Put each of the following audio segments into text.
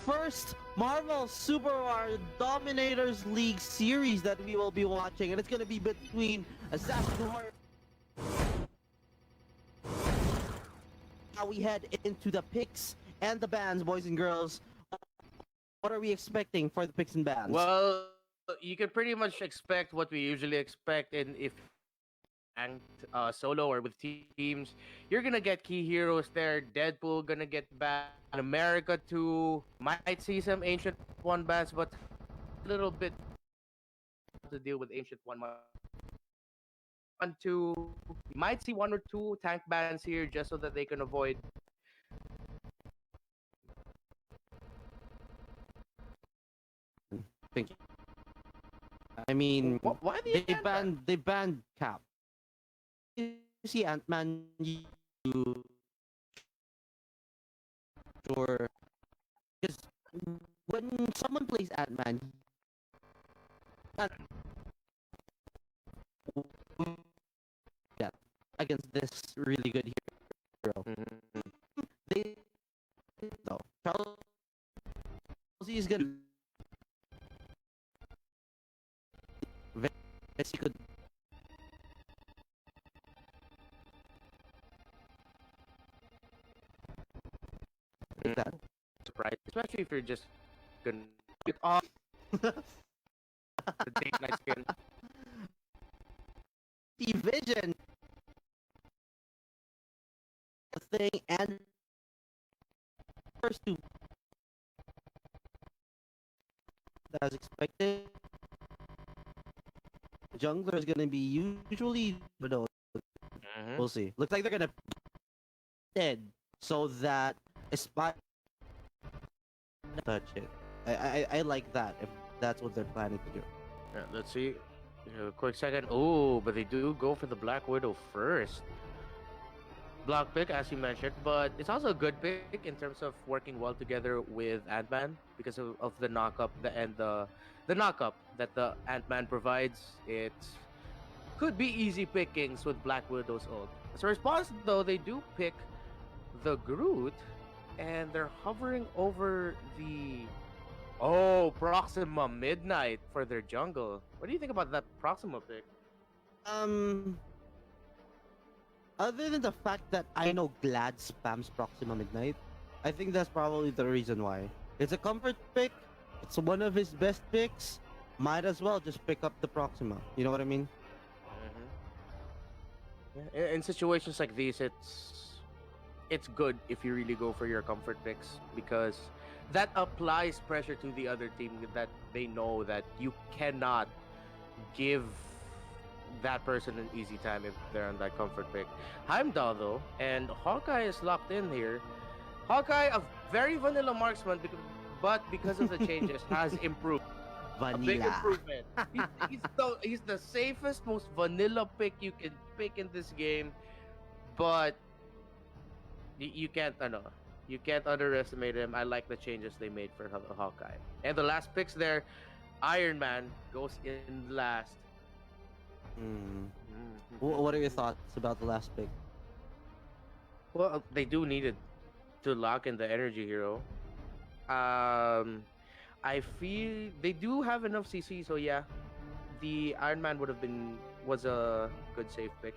first Marvel Super War Dominators League series that we will be watching, and it's gonna be between Assassin Warrior. Now we head into the picks and the bans, boys and girls. What are we expecting for the picks and bans? Well, you can pretty much expect what we usually expect in if ranked solo or with teams. You're gonna get key heroes there. Deadpool gonna get banned. Captain America too. Might see some Ancient One bans, but a little bit to deal with Ancient One. One, two. You might see one or two tank bans here just so that they can avoid. Thank you. I mean, Why the Ant Man? they banned Cap. You see Ant-Man, you sure because when someone plays Ant-Man, yeah, against this really good hero, Mm-hmm. they no Charles is gonna very good. That Surprise, especially if you're just gonna get off the date night skin. division thing and first two as expected. Jungler is gonna be usually, but no, Mm-hmm. we'll see. Looks like they're gonna dead so that ESPADA touch it. I like that if that's what they're planning to do. Yeah, let's see. A quick second. Oh, but they do go for the Black Widow first. Block pick, as you mentioned, but it's also a good pick in terms of working well together with Ant-Man because of the knockup the knockup that the Ant-Man provides. It could be easy pickings with Black Widow's ult. As a response, though, they do pick the Groot, and they're hovering over the Proxima Midnight for their jungle. What do you think about that Proxima pick? Um, other than the fact that I know Glad spams Proxima Midnight, I think that's probably the reason why. It's a comfort pick. It's one of his best picks. Might as well just pick up the Proxima. You know what I mean? Yeah, in situations like these, it's good if you really go for your comfort picks because that applies pressure to the other team that they know that you cannot give that person an easy time if they're on that comfort pick. Heimdall though, and Hawkeye is locked in here. Hawkeye, a very vanilla marksman, but because of the changes, has improved. A big Vanilla. improvement. He's the safest, most vanilla pick you can pick in this game, but you can't you can't underestimate him. I like the changes they made for Hawkeye. And the last picks there, Iron Man goes in last. Hmm. Mm-hmm. What are your thoughts about the last pick? Well, they do need it to lock in the energy hero. Um, I feel they do have enough CC, so yeah, the Iron Man was a good safe pick.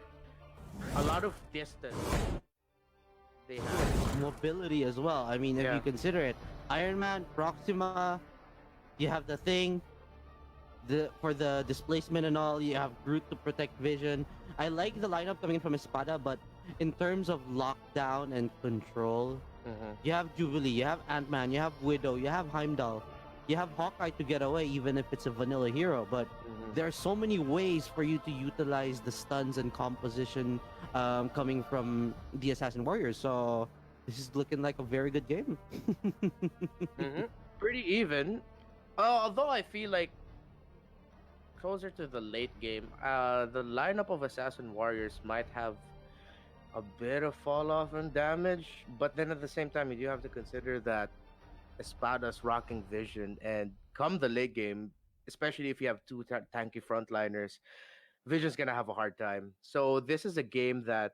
A lot of distance they have. Mobility as well. I mean, if Yeah. you consider it, Iron Man, Proxima, you have the thing, the for the displacement and all. You have Groot to protect Vision. I like the lineup coming from Espada, but in terms of lockdown and control, Mm-hmm. you have Jubilee, you have Ant-Man, you have Widow, you have Heimdall, you have Hawkeye to get away, even if it's a vanilla hero. But Mm-hmm. there are so many ways for you to utilize the stuns and composition coming from the Assassin Warriors. So this is looking like a very good game. Mm-hmm. Pretty even. Although I feel like closer to the late game, the lineup of Assassin Warriors might have a bit of fall off in damage, but then at the same time, you do have to consider that Espada's rocking Vision, and come the late game, especially if you have two tanky frontliners, Vision's gonna have a hard time. So this is a game that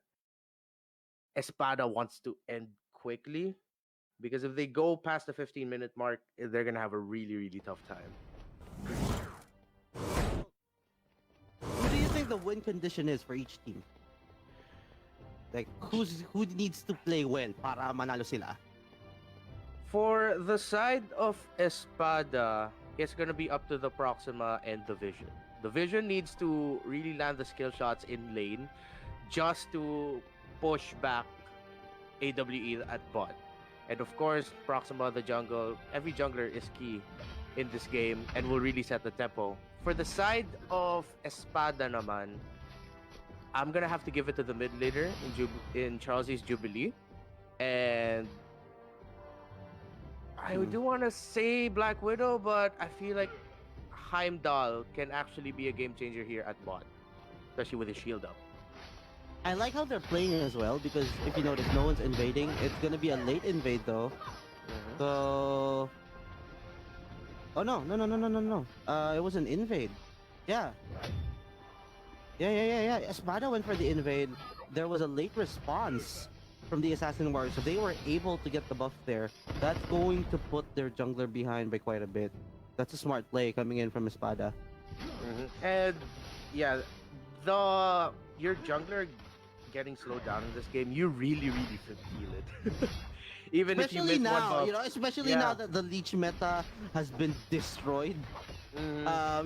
Espada wants to end quickly Because if they go past the 15-minute mark, they're gonna have a really, really tough time. Who do you think the win condition is for each team? Like, who needs to play well para manalo sila? For the side of Espada, it's gonna be up to the Proxima and the Vision. The Vision needs to really land the skill shots in lane just to push back AWE at bot. And of course, Proxima, the jungle, every jungler is key in this game and will really set the tempo. For the side of Espada naman, I'm gonna have to give it to the mid laner in Charles's Jubilee. And I do want to say Black Widow, but I feel like Heimdall can actually be a game changer here at bot, especially with his shield up. I like how they're playing as well because if you notice, no one's invading. It's gonna be a late invade though. So, oh no. It was an invade. Yeah. Yeah. Espada went for the invade. There was a late response from the Assassin Warriors, so they were able to get the buff there. That's going to put their jungler behind by quite a bit. That's a smart play coming in from Espada. And yeah, your jungler getting slowed down in this game, you really feel it. Even Especially if you miss one now, buff. you know, especially now that the leech meta has been destroyed.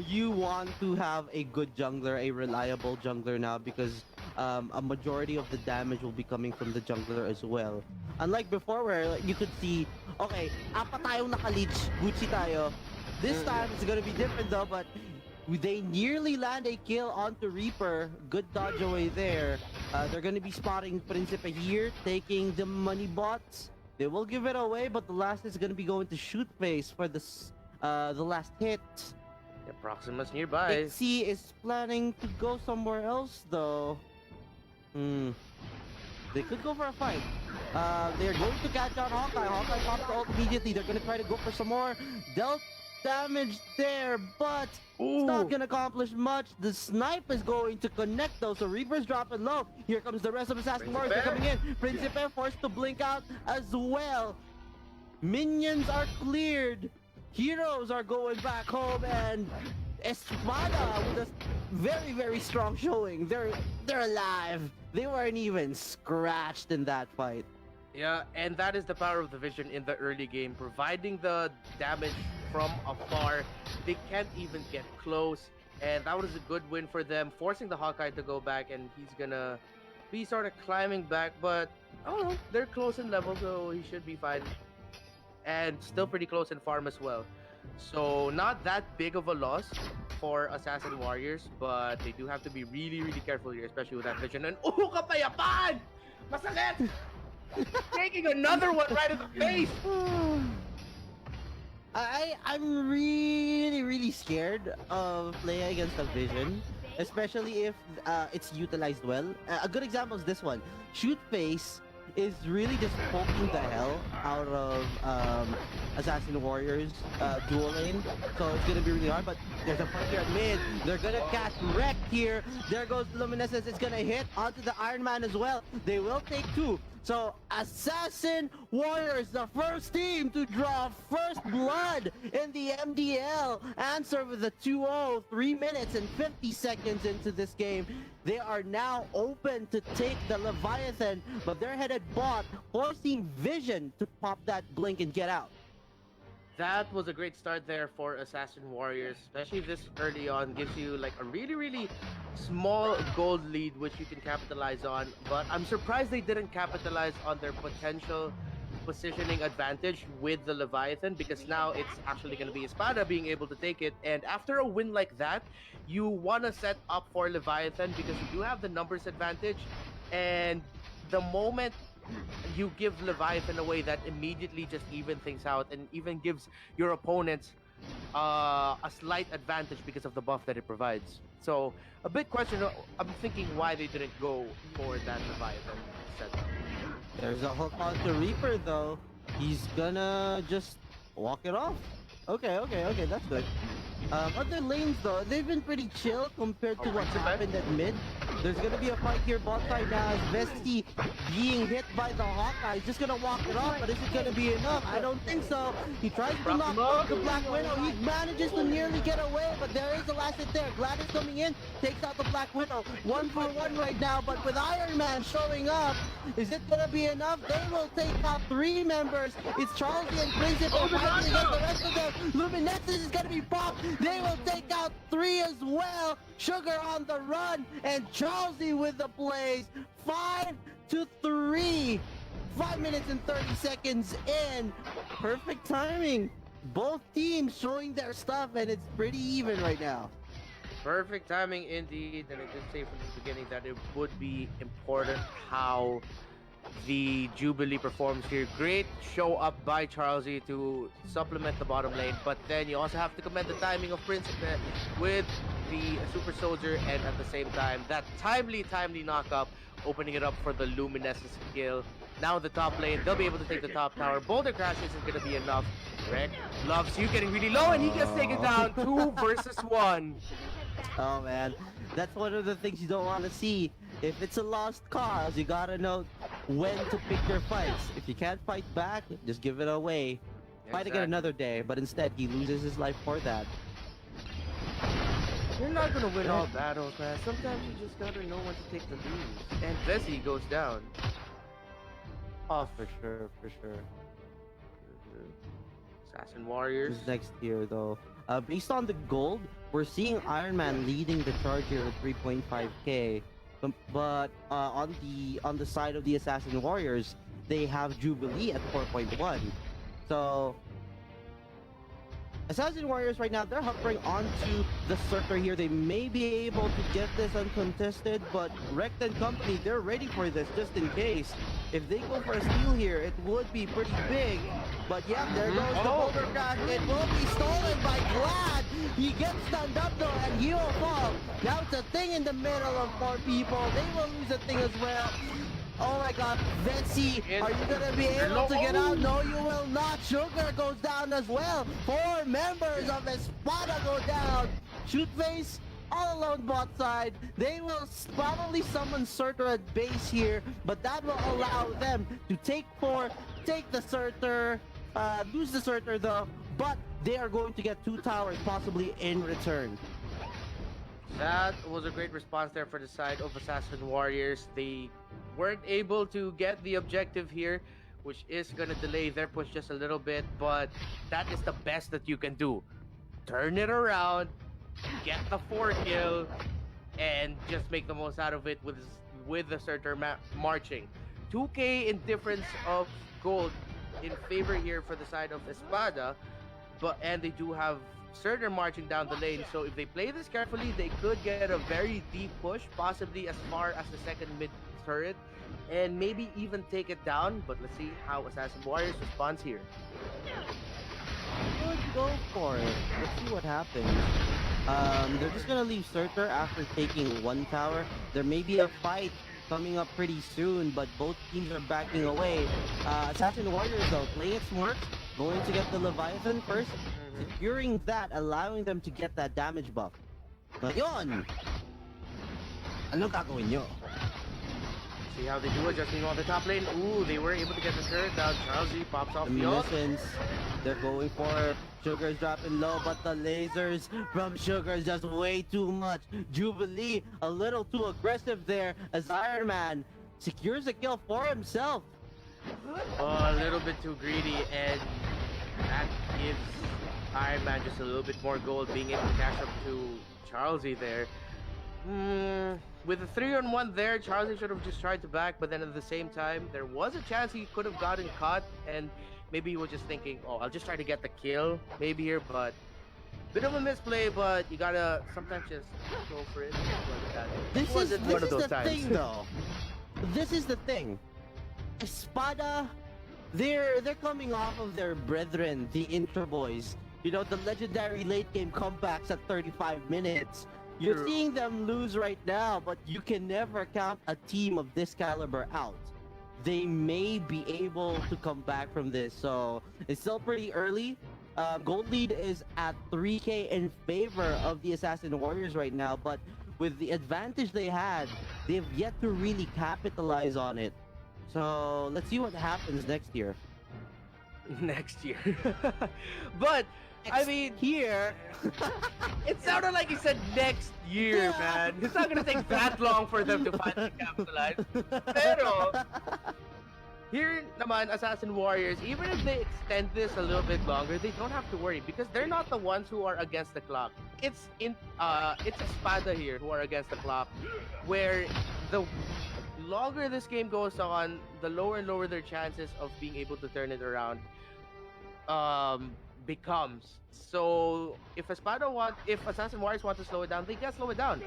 You want to have a good jungler, a reliable jungler now because a majority of the damage will be coming from the jungler as well. Unlike before where like, you could see, okay, apat tayong naka-leech, Gucci tayo. This time it's gonna be different though, but they nearly land a kill onto Reaper. Good dodge away there. They're gonna be spotting Principe here, taking the money bots. They will give it away, but the last is gonna be going to shoot face for this the last hit. Yeah, Proxima's nearby. XC is planning to go somewhere else though. They could go for a fight. They're going to catch out Hawkeye. Hawkeye popped ult immediately. They're gonna try to go for some more. Dealt damage there, but it's not gonna accomplish much. The snipe is going to connect though, so Reaper's dropping low. Here comes the rest of Assassin Warriors. They're coming in. Principe forced to blink out as well. Minions are cleared. Heroes are going back home, and Espada with a very strong showing. They're alive. They weren't even scratched in that fight. Yeah, and that is the power of the Vision in the early game, providing the damage from afar. They can't even get close, and that was a good win for them, forcing the Hawkeye to go back, and he's gonna be sort of climbing back, but I don't know, they're close in level, so he should be fine. And still pretty close in farm as well. So not that big of a loss for Assassin Warriors, but they do have to be really careful here, especially with that Vision. And kapayapan! Masakit! Taking another one right in the face! I'm really scared of playing against the Vision, especially if it's utilized well. A good example is this one. Shoot face is really just poking the hell out of Assassin Warriors dual lane, so it's gonna be really hard. But there's a fight here at mid. They're gonna catch wreck here. There goes Luminescence. It's gonna hit onto the Iron Man as well. They will take two. So Assassin Warriors, the first team to draw first blood in the MDL, answer with a 2-0, 3 minutes and 50 seconds into this game. They are now open to take the Leviathan, but they're headed bot, forcing Vision to pop that blink and get out. That was a great start there for Assassin Warriors, especially this early on. Gives you like a really small gold lead which you can capitalize on, but I'm surprised they didn't capitalize on their potential positioning advantage with the Leviathan, because now it's actually going to be Espada being able to take it. And after a win like that, you want to set up for Leviathan because you do have the numbers advantage, and the moment you give Leviathan away, that immediately just even things out and even gives your opponents a slight advantage because of the buff that it provides. So a big question, I'm thinking why they didn't go for that Leviathan setup. There's a hook onto Reaper though. He's gonna just walk it off. Okay, that's good. Other lanes though, they've been pretty chill compared to what happened at mid. There's gonna be a fight here bot side now as Vesti being hit by the Hawkeye. He's just gonna walk it off, but is it gonna be enough? I don't think so. He tries to knock off the Black Widow. He manages to nearly get away, but there is a last hit there. Gladys coming in, takes out the Black Widow. 1-for-1 right now, but with Iron Man showing up, is it gonna be enough? They will take out 3 members. It's Charlie and Principal fighting against the rest of them. Luminescence is gonna be popped. They will take out 3 as well. Sugar on the run, and Charlie with the plays. 5-3. 5 minutes and 30 seconds in. Perfect timing. Both teams showing their stuff, and it's pretty even right now. Perfect timing indeed, and I did say from the beginning that it would be important how the Jubilee performs here. Great show up by Charlesy to supplement the bottom lane, but then you also have to commend the timing of Principe with the Super Soldier, and at the same time, that timely knock up, opening it up for the Luminescence kill. Now the top lane, they'll be able to take the top tower. Boulder Crashes is going to be enough. Rek loves you getting really low, and he gets taken down 2 versus 1. Oh man, that's one of the things you don't want to see. If it's a lost cause, you gotta know when to pick your fights. If you can't fight back, just give it away. Fight again another day, but instead he loses his life for that. You're not gonna win all battles, man. Sometimes you just gotta know when to take the lose. And Vesey goes down. Oh, for sure, for sure. Assassin Warriors. Who's next here, though? Based on the gold, we're seeing Iron Man leading the charge here at 3.5k. But on the side of the Assassin Warriors, they have Jubilee at 4.1. So Assassin Warriors right now, they're hovering onto the circle here. They may be able to get this uncontested, but Rekt and company, they're ready for this just in case. If they go for a steal here, it would be pretty big. But yeah, there goes the Boulder Crash. It will be stolen by Glad. He gets stunned up though, and he will fall. Now it's a thing in the middle of 4 people. They will lose a thing as well. Oh my god, Vetsy, are you gonna be able to get out? No, you will not. Sugar goes down as well. 4 members of ESPADA go down. Shootface all alone bot side. They will probably summon Surtur at base here, but that will allow them to take 4, take the Surtur, lose the Surtur though, but they are going to get 2 towers possibly in return. That was a great response there for the side of Assassin Warriors. They weren't able to get the objective here, which is going to delay their push just a little bit, but that is the best that you can do. Turn it around, get the 4 kill, and just make the most out of it with the Surtur marching. 2k in difference of gold in favor here for the side of ESPADA, and they do have Surtur marching down the lane, so if they play this carefully, they could get a very deep push, possibly as far as the second mid turret, and maybe even take it down. But let's see how Assassin Warriors responds here. Let's go for it. Let's see what happens. They're just gonna leave Surtur after taking 1 tower. There may be a fight coming up pretty soon, but both teams are backing away. Assassin Warriors though, playing it smart, going to get the Leviathan first, securing that, allowing them to get that damage buff. Ngayon, anong gagawin nyo? See how they do adjusting on the top lane. Ooh, they were able to get the turret down. Charlesy pops off the ult. They're going for it. Sugar's dropping low, but the lasers from Sugar is just way too much. Jubilee a little too aggressive there as Iron Man secures a kill for himself. Oh, a little bit too greedy, and that gives Iron Man just a little bit more gold, being able to catch up to Charlesy there. With a 3-on-1 there, Charlesy should have just tried to back, but then at the same time, there was a chance he could have gotten caught, and maybe he was just thinking, oh, I'll just try to get the kill, maybe here, but bit of a misplay, but you gotta sometimes just go for it. This is the thing, though. This is the thing. ESPADA, they're coming off of their brethren, the Intro Boys. You know, the legendary late game comebacks at 35 minutes. You're seeing them lose right now, but you can never count a team of this caliber out. They may be able to come back from this, so it's still pretty early. Gold lead is at 3k in favor of the Assassin Warriors right now, but with the advantage they had, they've yet to really capitalize on it. So let's see what happens next year. Next year. But I mean, here. it sounded like he said next year, man. It's not gonna take that long for them to finally capitalize. Pero here naman, Assassin Warriors, even if they extend this a little bit longer, they don't have to worry because they're not the ones who are against the clock. It's ESPADA here who are against the clock, where the longer this game goes on, the lower and lower their chances of being able to turn it around becomes. So if Assassin Warriors want to slow it down, they can slow it down.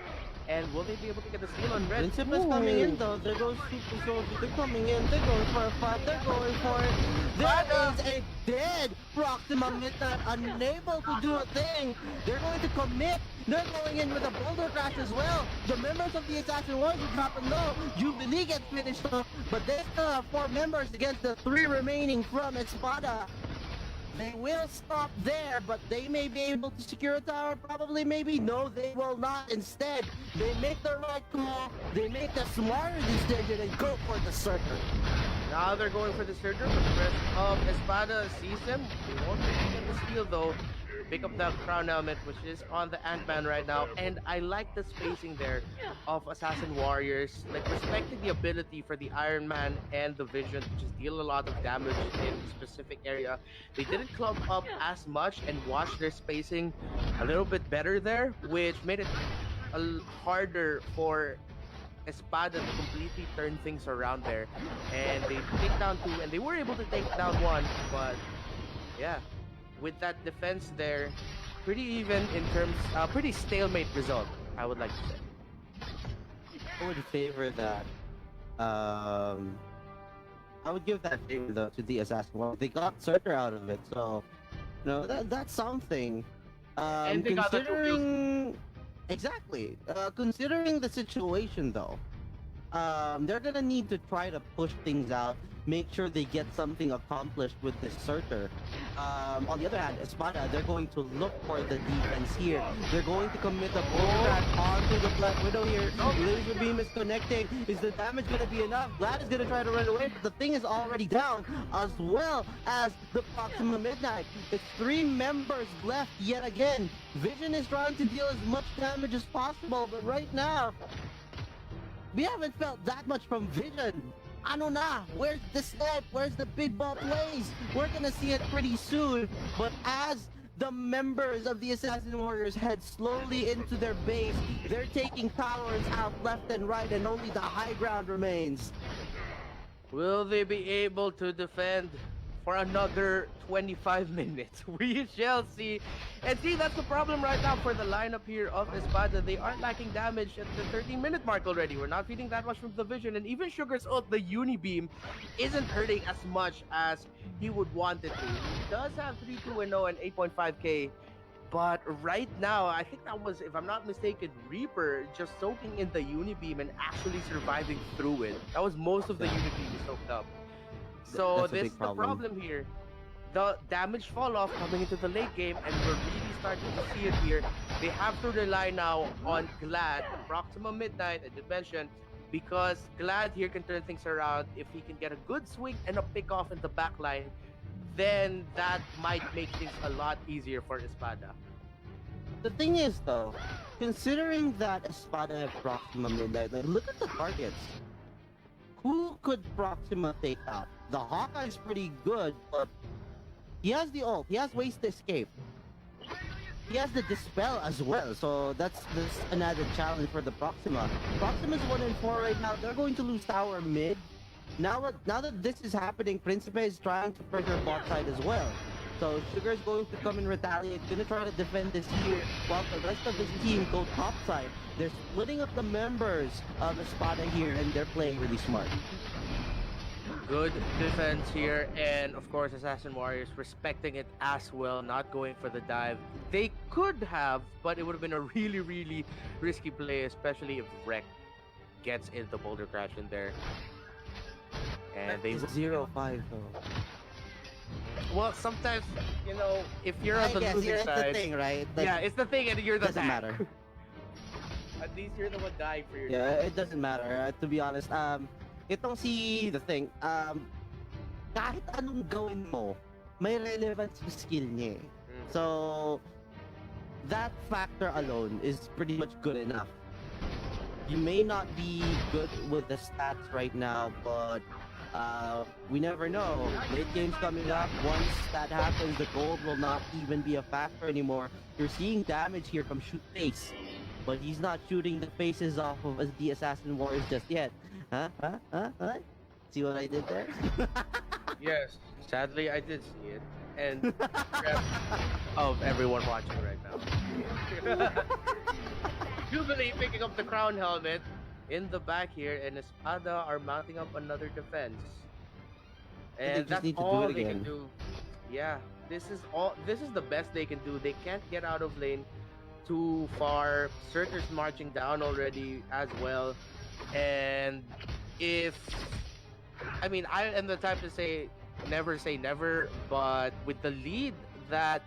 And will they be able to get the steal on red? Princip is coming in though. There goes Super Soldier. They're coming in. They're going for a fight. They're going for it. There is a dead Proxima Midnight, unable to do a thing. They're going to commit. They're going in with a boulder crash as well. The members of the Assassin Warriors are dropping low. Jubilee gets finished off, but they still have 4 members against the 3 remaining from ESPADA. They will stop there, but they may be able to secure a tower. Probably, maybe. No, they will not. Instead, they make the right call. They make the smarter decision and go for the circle. Now they're going for the Surger, but the rest of ESPADA sees them. They won't be able to get the steal though. Pick up the crown helmet, which is on the Ant-Man right now, and I like the spacing there of Assassin Warriors, like respecting the ability for the Iron Man and the Vision to just deal a lot of damage in a specific area. They didn't clump up as much and watch their spacing a little bit better there, which made it harder for ESPADA to completely turn things around there. And they take down 2, and they were able to take down 1, but yeah. With that defense there, pretty even in terms, pretty stalemate result, I would like to say. I would favor that. I would give that favor though to the Assassin Warriors. They got Surtur out of it, so that's something. And they got the 2 kills. Exactly. Considering the situation though, they're gonna need to try to push things out, make sure they get something accomplished with this Surtur. On the other hand, ESPADA, they're going to look for the defense here. They're going to commit a pullback onto the Black Widow here. Laser beam is connecting. Is the damage going to be enough? Glad is going to try to run away, but the thing is already down, as well as the Proxima Midnight. It's 3 members left yet again. Vision is trying to deal as much damage as possible, but right now, we haven't felt that much from Vision. Ano na? Where's the snipe? Where's the big ball plays? We're gonna see it pretty soon. But as the members of the Assassin Warriors head slowly into their base, they're taking towers out left and right, and only the high ground remains. Will they be able to defend for another 25 minutes? We shall see. And see, that's the problem right now for the lineup here of ESPADA. They aren't lacking damage at the 13-minute mark already. We're not feeding that much from the Vision, and even Sugar's ult, the Unibeam, isn't hurting as much as he would want it to. He does have 3-2-0 and 8.5k, but right now, I think that was, if I'm not mistaken, Reaper just soaking in the Unibeam and actually surviving through it. That was most of the Unibeam he soaked up. So this is the problem here. The damage fall off coming into the late game, and we're really starting to see it here. They have to rely now on Glad, Proxima Midnight, I did mention, because Glad here can turn things around. If he can get a good swing and a pick off in the back line, then that might make things a lot easier for ESPADA. The thing is though, considering that ESPADA have Proxima Midnight, like, look at the targets. Who could Proxima take out? The Hawkeye's pretty good, but he has the ult, he has ways to escape. He has the Dispel as well, so that's another challenge for the Proxima. Proxima's 1 and 4 right now. They're going to lose tower mid. Now that this is happening, Principe is trying to pressure bot side as well. So Sugar's going to come and retaliate, gonna try to defend this here, while the rest of his team go top side. They're splitting up the members of ESPADA here, and they're playing really smart. Good defense here, and of course Assassin Warriors respecting it as well, not going for the dive. They could have, but it would have been a really, really risky play, especially if Wreck gets in the boulder crash in there. And they 0-5 though. Well, sometimes, you know, if you're on the losing it's side, the thing, right? Like, yeah, it's the thing, and you're the doesn't tank. matter. At least you're the one dying for your Yeah, team. it doesn't matter. To be honest, itong si the thing, kahit anong gawin mo, may relevance yung skill niya. Eh. Mm. So that factor alone is pretty much good enough. You may not be good with the stats right now, but we never know. Late game's coming up. Once that happens, the gold will not even be a factor anymore. You're seeing damage here from shoot face, but he's not shooting the faces off of the assassin warriors just yet. Huh? See what I did there? Yes, sadly I did see it, and of everyone watching right now. Jubilee picking up the crown helmet in the back here, and Espada are mounting up another defense. They And just that's need to do all it they can again. do. Yeah, this is all. This is the best they can do. They can't get out of lane too far. Surtur's marching down already as well, and if I mean, I am the type to say never, but with the lead that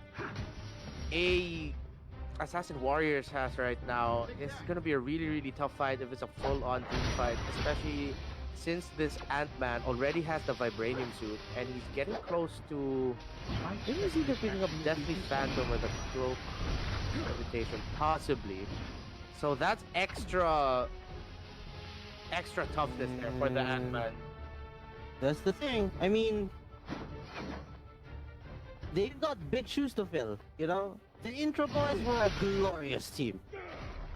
a Assassin Warriors has right now, it's gonna be a really tough fight if it's a full-on team fight, especially since this Ant-Man already has the Vibranium suit and he's getting close to. Maybe he's either picking up Deathly Phantom or the Cloak Levitation, possibly. So that's extra toughness there for the Ant-Man. That's the thing. I mean, they've got big shoes to fill, you know? The Intro Boys were a glorious team.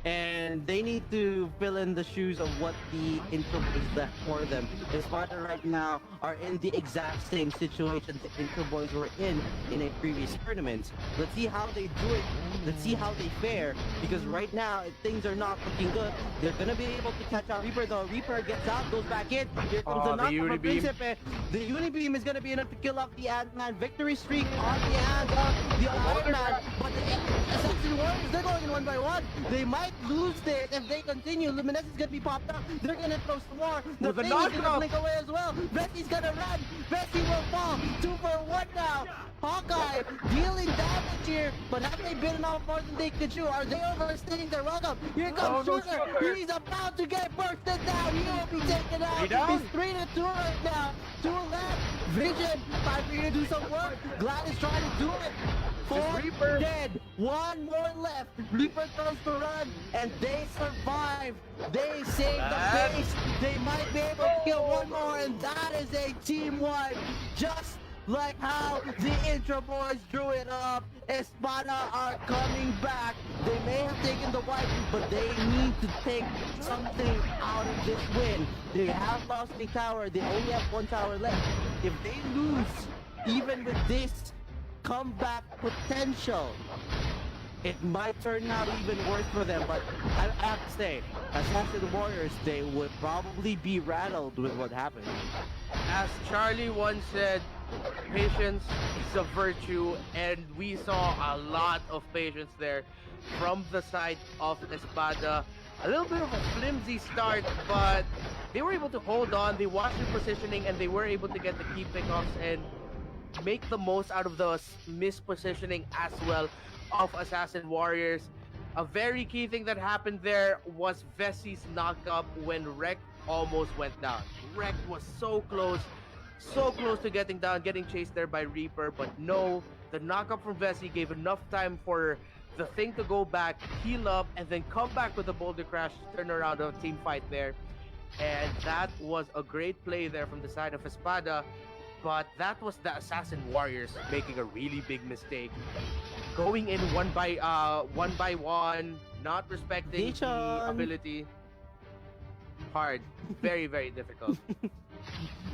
And they need to fill in the shoes of what the Intro Boys left for them. ESPADA right now are in the exact same situation the Intro Boys were in a previous tournament. Let's see how they do it. Let's see how they fare. Because right now, things are not looking good. They're going to be able to catch out Reaper though. Reaper gets out, goes back in. Here comes the knock from Unibeam. Principe. The Unibeam is going to be enough to kill off the Ant-Man. Victory streak on the hands of the Iron Man. But the Assassin Warriors, they're going in one by one. They might lose this if they continue. Luminesce is going to be popped up. They're going to throw some more. The With a thing is going to knockup. blink away as well. Vessi's going to run. Vessi will fall. 2 for 1 now. Hawkeye dealing damage here, but have they bitten off more than they could chew? Are they overstaying their welcome? Here comes Oh, no, Shooter. Shooter. He's about to get bursted down. He will be taken out. He down? He's 3-2 right now. 2 left. Vision, time for you to do some work. Glad is trying to do it. 4 Reaper. dead. 1 more left. Reaper throws to run, and they survive. They save the base. They might be able to kill 1 more, and that is a team wipe. Just like how the Intro Boys drew it up. ESPADA are coming back. They may have taken the wipe, but they need to take something out of this win. They have lost a tower. They only have 1 tower left. If they lose, even with this comeback potential, it might turn out even worse for them. But I have to say, Assassin Warriors, they would probably be rattled with what happened. As Charlie once said, patience is a virtue, and we saw a lot of patience there from the side of ESPADA. A little bit of a flimsy start, but they were able to hold on. They watched the positioning, and they were able to get the key pickoffs and make the most out of the mispositioning as well of Assassin Warriors. A very key thing that happened there was Vessi's knockup when Rek almost went down. Rek was so close to getting down, getting chased there by Reaper, but no, the knockup from Vessi gave enough time for the thing to go back, heal up, and then come back with a boulder crash, turn around a team fight there. And that was a great play there from the side of Espada, but that was the Assassin Warriors making a really big mistake. Going in one by one, not respecting the Dishon. ability. Hard. Very difficult.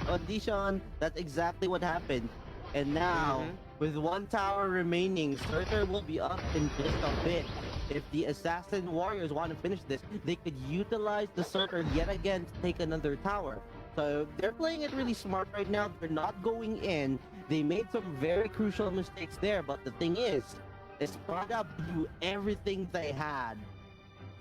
Audition, that's exactly what happened. And now, with 1 tower remaining, Surtur will be up in just a bit. If the Assassin Warriors want to finish this, they could utilize the Surtur yet again to take another tower. So they're playing it really smart right now. They're not going in. They made some very crucial mistakes there, but the thing is, Espada blew everything they had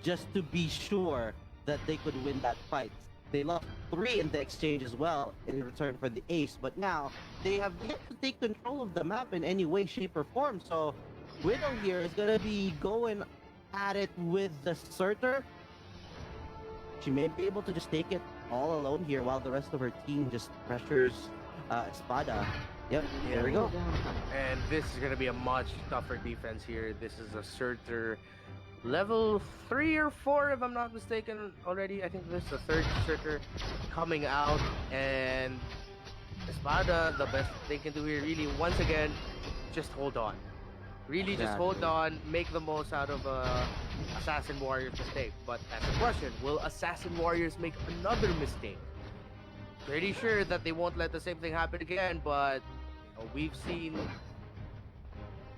just to be sure that they could win that fight. They lost 3 in the exchange as well in return for the ace, but now they have yet to take control of the map in any way, shape, or form. So Widow here is gonna be going at it with the Surtur, She may be able to just take it all alone here while the rest of her team just pressures ESPADA. Yep, there we go. And this is going to be a much tougher defense here. This is a Surtur level 3 or 4, if I'm not mistaken already. I think this is the third Surtur coming out. And ESPADA, the best they can do here, really, once again, just hold on. Really, just hold on, make the most out of Assassin Warriors' mistake. But as a question, will Assassin Warriors make another mistake? Pretty sure that they won't let the same thing happen again, but we've seen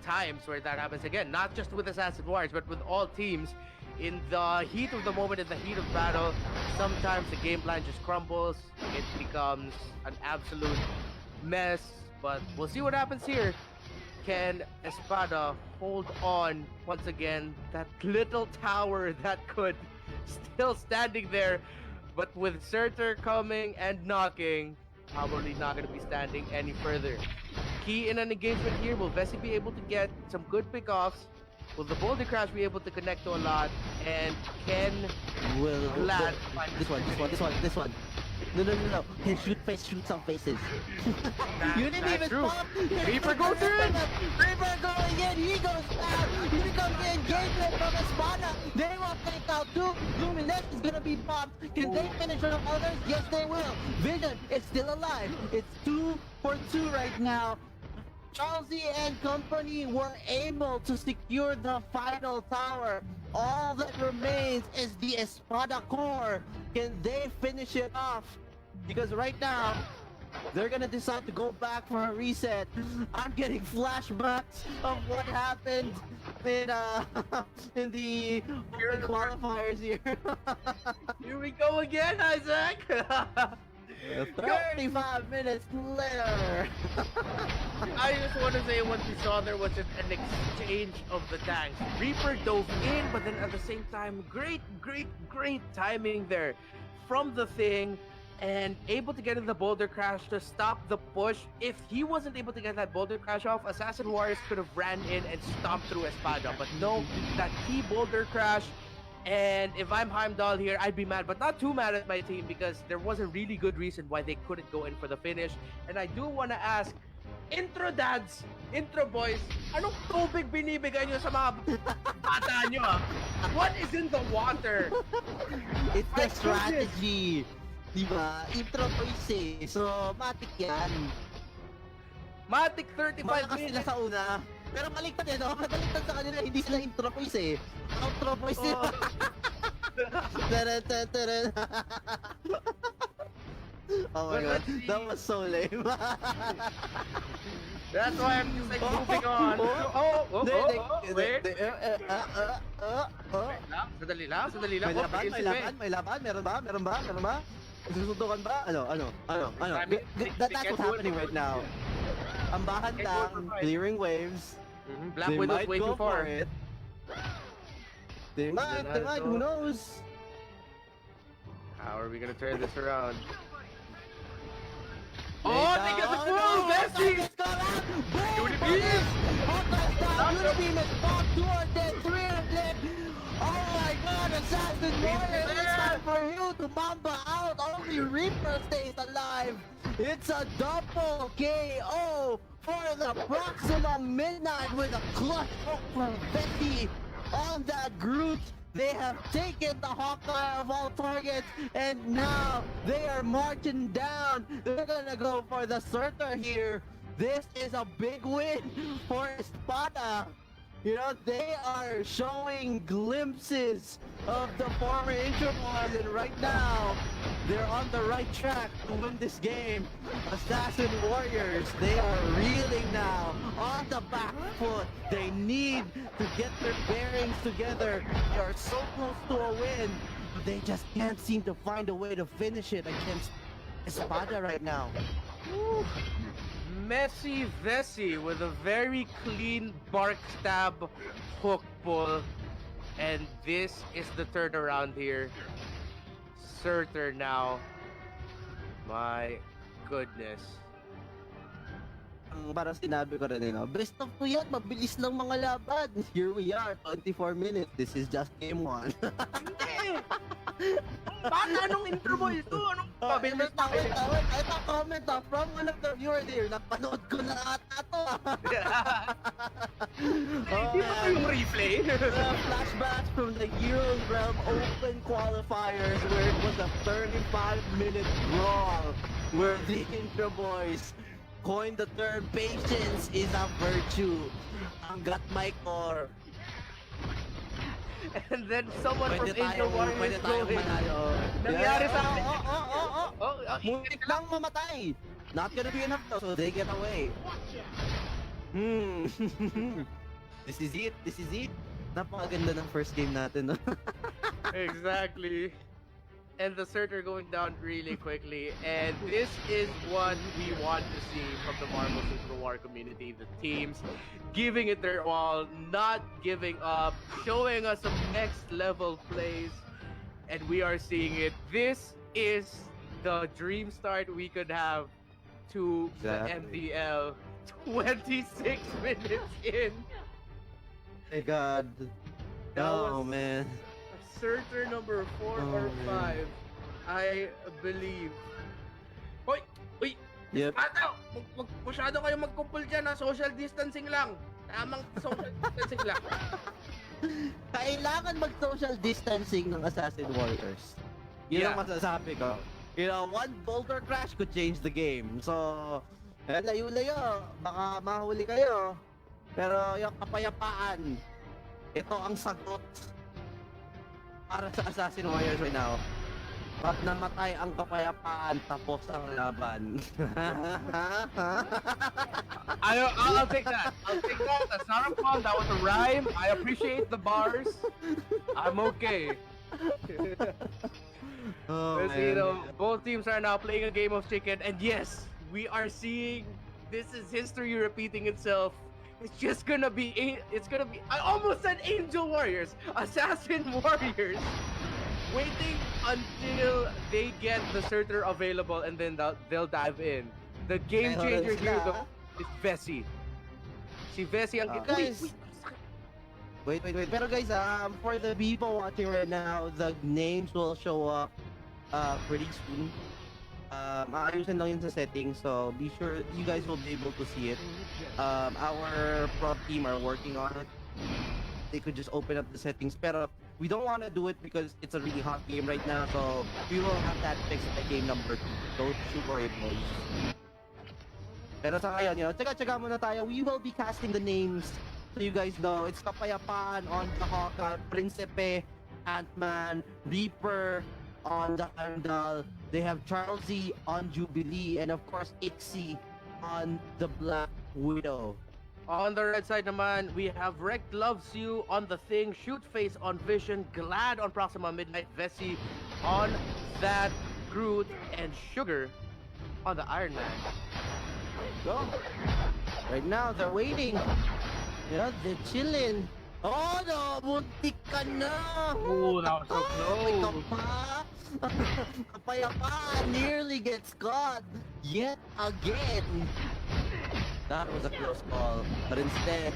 times where that happens again. Not just with Assassin Warriors, but with all teams. In the heat of the moment, in the heat of battle, sometimes the game plan just crumbles. It becomes an absolute mess. But we'll see what happens here. Can ESPADA hold on once again? That little tower that could still standing there, but with Surtur coming and knocking, probably not going to be standing any further. Key in an engagement here, will Vessi be able to get some good pickoffs? Will the Boulder Crash be able to connect to a lot? And can Glad find this one. No. Can shoot some faces. You didn't even true. stop. Reaper goes in. Reaper going in. He goes down. Here comes the engagement from ESPADA. They will take out two. Luminous is gonna be popped. Can they finish on others? Yes, they will. Vision is still alive. It's 2 for 2 right now. Chelsea and company were able to secure the final tower. All that remains is the ESPADA core. Can they finish it off? Because right now, they're gonna decide to go back for a reset. I'm getting flashbacks of what happened in in the qualifiers here. Here we go again, Isaac. 35 minutes later. I just want to say what we saw there was just an exchange of the tanks. Reaper dove in, but then at the same time, great timing there from the thing, and able to get in the Boulder Crash to stop the push. If he wasn't able to get that Boulder Crash off, Assassin Warriors could have ran in and stomped through ESPADA. But no, that key Boulder Crash. And if I'm Heimdall here, I'd be mad, but not too mad at my team because there was a really good reason why they couldn't go in for the finish. And I do want to ask, intro dads, intro boys, anong tubig binibigay nyo sa mga bata nyo? What is in the water? It's the strategy. Diba? Intro boys eh. So, matik yan. Matic 35 Malakas sila minutes. sa una. Pero baliktad eh, no? Baliktad sa kanila, hindi sila intro boys eh. Outro boys eh. Taran. Oh my god, that was so lame. That's why I'm just like moving on. Wait. Sadali lang. May laban, meron ba? Susuntukan ba? Ano? That's what's happening right now. Ambahan lang, clearing waves. Black They Widow's might way go too far. for it. They might, who knows? How are we gonna turn this around? They Oh, they get the full Messi! Let's go out! Boom! Unibeam! Hawkeye's down! Unibeam is popped! 2 are dead! 3 are dead! Oh my god! Assassin Warrior! It's time for you to Mamba out! Only Reaper stays alive! It's a double KO for the Proxima Midnight with a clutch hook from Becky on that Groot. They have taken the Hawkeye of all targets, and now they are marching down. They're gonna go for the Surtur here. This is a big win for ESPADA. You know, they are showing glimpses of the former Intermon, and right now, they're on the right track to win this game. Assassin Warriors, they are reeling now on the back foot. They need to get their bearings together. They are so close to a win, but they just can't seem to find a way to finish it against ESPADA right now. Woo. Messi Vessi with a very clean bark stab hook pull. And this is the turnaround here. Surtur now. My goodness. parang sinabi ko rin, best of 2 yan, mabilis lang mga laban. Here we are, 24 minutes. This is just game 1. Hindi! Bakit anong intro mo ito? Anong pabilis na kayo? Ito comment from one of the viewer there. Napanood ko na ata to. Hindi ba ito yung replay? Flashbacks from the Euro Realm Open qualifiers where it was a 35-minute brawl where the Intro Boys coined the term patience is a virtue. Hanggat may core. And then someone Pwede from Angel tayong Warriors going. manalo. Nangyari sa akin. Muntik lang mamatay. Not gonna be enough though, so they get away. This is it. Napakaganda ng first game natin, no? Exactly. And the Surtur going down really quickly. And this is what we want to see from the Marvel Super War community. The teams giving it their all, not giving up, showing us some next level plays. And we are seeing it. This is the dream start we could have to Exactly. the MDL. 26 minutes in. My God. That Oh, was- man. Surtur number 4 Oh, or man. 5, I believe. Hoy! Uy! Yep. Ata! Wag masyado kayo magkumpul dyan ha. Social distancing lang. Tamang social distancing lang. Kailangan mag-social distancing ng Assassin Warriors. Yun ang Yeah. masasabi ko. One boulder crash could change the game. So, layo-layo. Baka mahuli kayo. Pero yung kapayapaan, ito ang sagot para sa Assassin Warriors right now. Pag namatay ang kapayapaan, tapos ang laban. I'll take that. I'll take that. That's not a pun. That was a rhyme. I appreciate the bars. I'm okay. Oh, Because, both teams are now playing a game of chicken. And yes, we are seeing this is history repeating itself. It's just gonna be, I almost said Angel Warriors, Assassin Warriors, waiting until they get the Surtur available and then they'll dive in. The game changer here though is Vessi. Si Vessi ang Guys, wait. Pero guys, for the people watching right now, the names will show up pretty soon. Ayusin lang yun sa settings, so be sure you guys will be able to see it. Our prop team are working on it. They could just open up the settings, pero we don't want to do it because it's a really hot game right now, so we will have that fixed by game number 2. Don't you worry, boys. Pero sa ngayon, tsaga muna tayo. We will be casting the names so you guys know. It's Kapayapaan on the Hawkeye, Princepe, Ant-Man, Reaper on the Andal. They have Charles Z on Jubilee, and of course Ixie on the Black Widow. On the red side naman, we have Rect Loves You on the Thing, Shoot Face on Vision, Glad on Proxima Midnight, Vessi on that Groot, and Sugar on the Iron Man. Go. Right now, they're waiting. They're chilling. Oh no, muntik ka na! Oh, that was so close. Kapayapaan nearly gets caught yet again. That was a close call, but instead,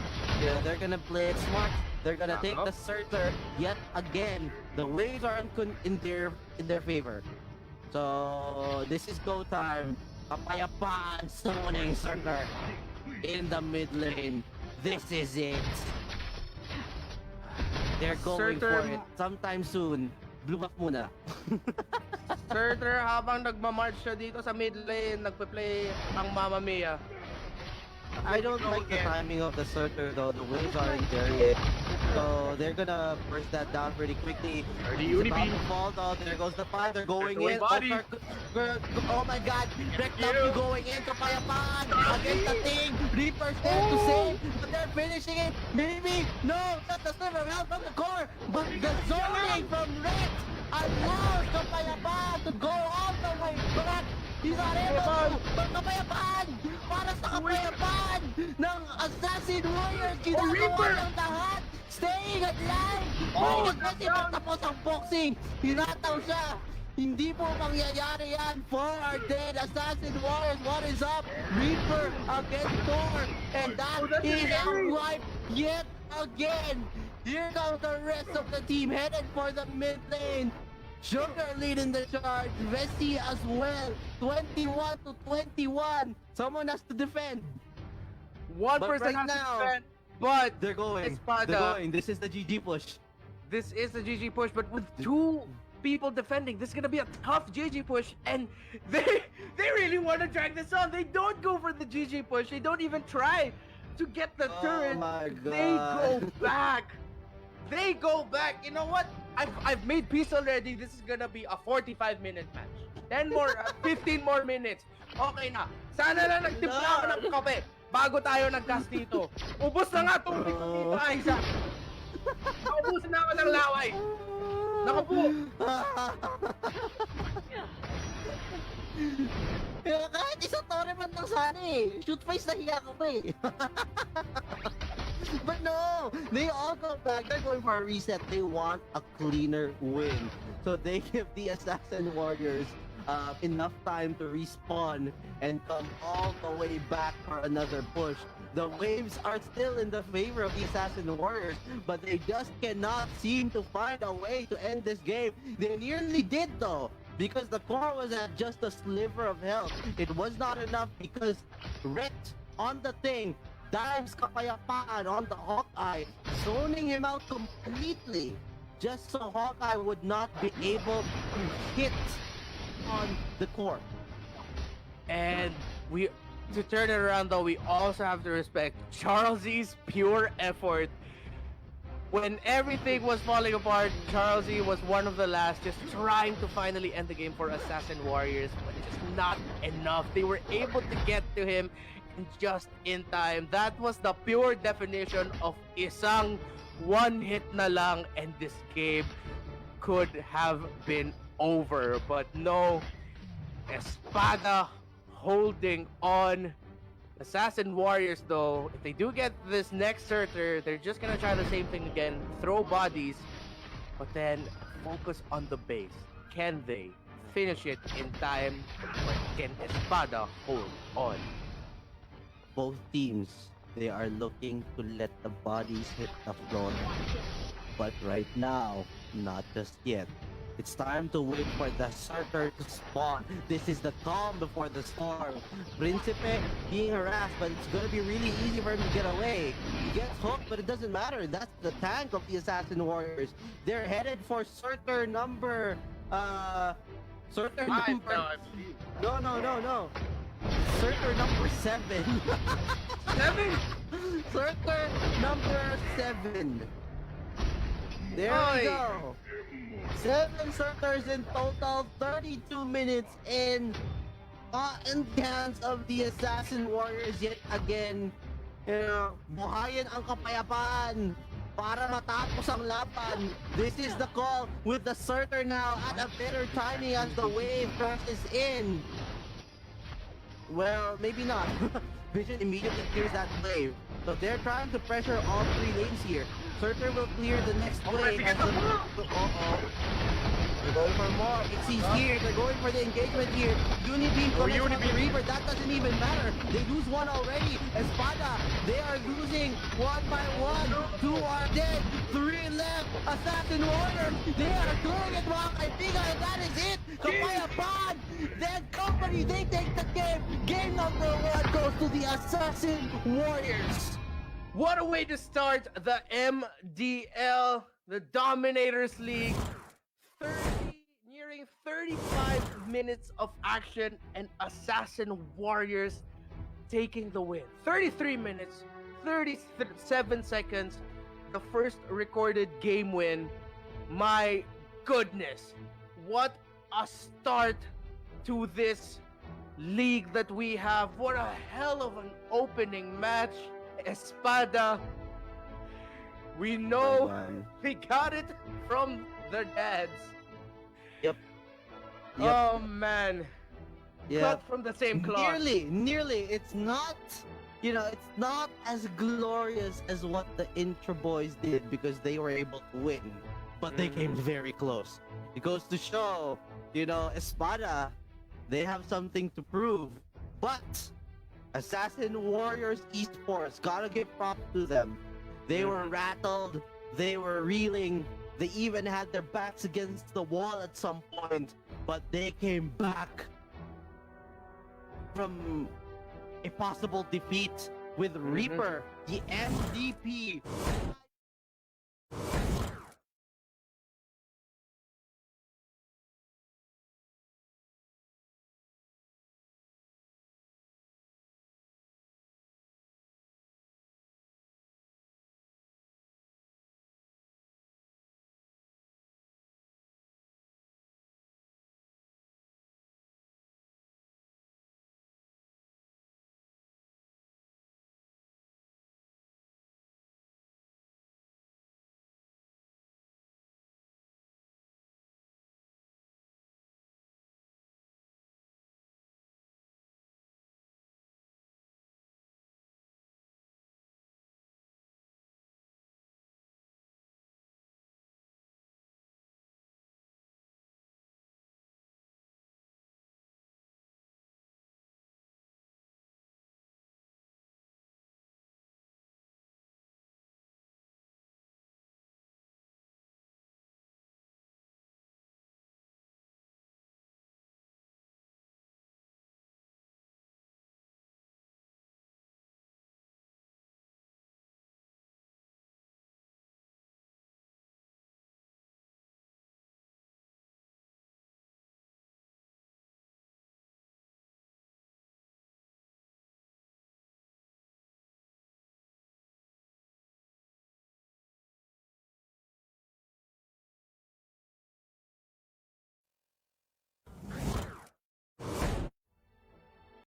they're gonna play it smart. They're gonna take the Surtur yet again. The waves are in their favor. So this is go time. Kapayapaan summoning Surtur in the mid lane. This is it. They're going for it sometime soon. Blue buff muna. Surtur, habang nagmamarch siya dito sa mid lane, nagpe-play ang Mamma Mia. I don't like the timing of the Surtur though. The waves aren't there yet. So they're gonna burst that down pretty quickly. He's about to fall though. There goes the 5. They're going in. Oh my god. Rect Love You going in. Kapayapaan against the Thing. Reaper's there to save. But they're finishing it. Maybe. No. Not the server help from the core. But the zoning from Rect allows Kapayapaan to go all the way back. He's not able to. But Kapayapaan. Para sa kapayapaan ng Assassin Warriors. Ginagawa ng lahat. Staying alive. Kasi matapos ang boxing. Hinataw siya. Hindi po mangyayari yan for our dead Assassin Warriors. What is up? Reaper against Thor. And that that's is a scary. wipe yet again. Here comes the rest of the team headed for the mid lane. Sugar leading the charge. Vessi as well. 21 to 21. Someone has to defend. One But person right has now, to defend, but They're going. ESPADA. They're going. This is the GG push. this is the GG push, but with two people defending, this is gonna be a tough GG push, and they really want to drag this on. They don't go for the GG push. They don't even try to get the turret. Oh my god. They go back. They go back. You know what? I've made peace already. This is gonna be a 45-minute match. 10 more, 15 more minutes. Okay na. Sana lang nagtimpla ako ng kape bago tayo nag-cast dito. Ubus na nga tubig ko dito, Aiza. Naubusan na ako ng laway. Naku po. Kahit isang tournament lang sana eh. Shoot face na hiya ko pa eh. But no, they all go back. They're going for a reset. They want a cleaner win. So they give the Assassin Warriors enough time to respawn and come all the way back for another push. The waves are still in the favor of the Assassin Warriors, but they just cannot seem to find a way to end this game. They nearly did though, because the core was at just a sliver of health. It was not enough because Ret on the thing dives Kapayapaan on the Hawkeye, zoning him out completely, just so Hawkeye would not be able to hit on the core. And to turn it around though, we also have to respect Charles-E's pure effort. When everything was falling apart, Charles-E was one of the last, just trying to finally end the game for Assassin Warriors, but just not enough. They were able to get to him just in time. That was the pure definition of isang one hit na lang and this game could have been over. But no, ESPADA holding on. Assassin Warriors though, if they do get this next Surtur, they're just gonna try the same thing again, throw bodies, but then focus on the base. Can they finish it in time? Can ESPADA hold on? Both teams, they are looking to let the bodies hit the floor. But right now, not just yet. It's time to wait for the Surtur to spawn. This is the calm before the storm. Principe being harassed, but it's gonna be really easy for him to get away. He gets hooked, but it doesn't matter. That's the tank of the Assassin Warriors. They're headed for Surtur number... Surtur number... No. Surtur number 7. 7? Surtur number 7. There we go. 7 Surturs in total, 32 minutes in the hands of the Assassin Warriors yet again. Buhayin ang kapayapaan para matapos ang laban. This is the call with the Surtur now at a better timing as the wave crashes in. Well, maybe not. Vision immediately clears that wave. So they're trying to pressure all 3 lanes here. Surtur will clear the next wave as the... They're going for more. Xyz's here. They're going for the engagement here. Unibeam comes from the Reaper. That doesn't even matter. They lose one already. ESPADA, they are losing 1 by 1. 2 are dead. 3 left. Assassin Warriors, they are doing it, mga kaibigan, and that is it. Kapayapaan, then company, they take the game. Game number 1 goes to the Assassin Warriors. What a way to start the MDL, the Dominators League. Nearing 35 minutes of action and Assassin Warriors taking the win. 33 minutes, 37 seconds, the first recorded game win. My goodness, what a start to this league that we have. What a hell of an opening match. ESPADA, we know we got it from the dads. Yep. Oh man. Yeah. Cut from the same cloth. Nearly. It's not, it's not as glorious as what the Intra Boys did because they were able to win. but they came very close. It goes to show, you know, ESPADA, they have something to prove. But Assassin Warriors Esports, gotta give props to them. They were rattled, they were reeling, they even had their backs against the wall at some point, but they came back from a possible defeat with Reaper, the MVP,